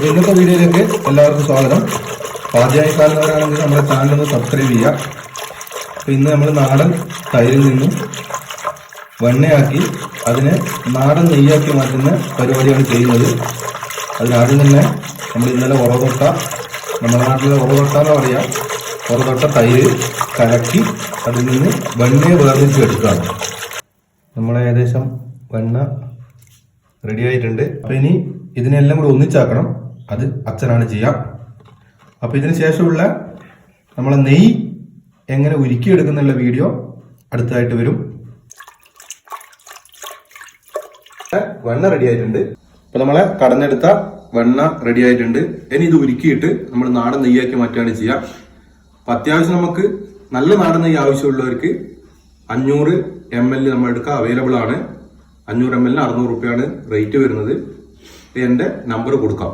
ഇന്നത്തെ വീഡിയോയിലേക്ക് എല്ലാവർക്കും സ്വാഗതം. ആദ്യമായി കാണുന്നവരാണെങ്കിൽ നമ്മുടെ ചാനൽ ഒന്ന് സബ്സ്ക്രൈബ് ചെയ്യുക. അപ്പോൾ ഇന്ന് നമ്മൾ നാടൻ തൈരിൽ നിന്നും വെണ്ണയാക്കി അതിനെ നാടൻ നെയ്യാക്കി മാറ്റുന്ന പരിപാടിയാണ് ചെയ്യുന്നത്. അതിനാദ്യം തന്നെ നമ്മൾ ഇന്നലെ ഉറതൊട്ട, നമ്മുടെ നാട്ടിലെ ഉറതൊട്ട എന്ന് പറയാം, ഉറതൊട്ട തൈര് കലക്കി അതിൽ നിന്ന് വെണ്ണയെ വേർതിരിച്ച് എടുക്കുകയാണ്. നമ്മൾ ഏകദേശം വെണ്ണ റെഡി ആയിട്ടുണ്ട്. അപ്പോൾ ഇനി ഇതിനെല്ലാം കൂടി ഒന്നിച്ചാക്കണം. അത് അച്ഛനാണ് ചെയ്യാം. അപ്പോൾ ഇതിന് ശേഷമുള്ള നമ്മളെ നെയ്യ് എങ്ങനെ ഉരുക്കിയെടുക്കുന്നുള്ള വീഡിയോ അടുത്തതായിട്ട് വരും. വെണ്ണ റെഡി ആയിട്ടുണ്ട്. അപ്പൊ നമ്മളെ കടഞ്ഞെടുത്ത വെണ്ണ റെഡി ആയിട്ടുണ്ട്. ഇനി ഇത് ഉരുക്കിയിട്ട് നമ്മൾ നാടൻ നെയ്യാക്കി മാറ്റുകയാണ് ചെയ്യാം. അപ്പൊ അത്യാവശ്യം നമുക്ക് നല്ല നാടൻ നെയ്യ് ആവശ്യമുള്ളവർക്ക് 500 ml നമ്മൾ എടുക്കുക അവൈലബിൾ ആണ്. 500 ml 600 രൂപയാണ് റേറ്റ് വരുന്നത്. എന്റെ നമ്പർ കൊടുക്കാം.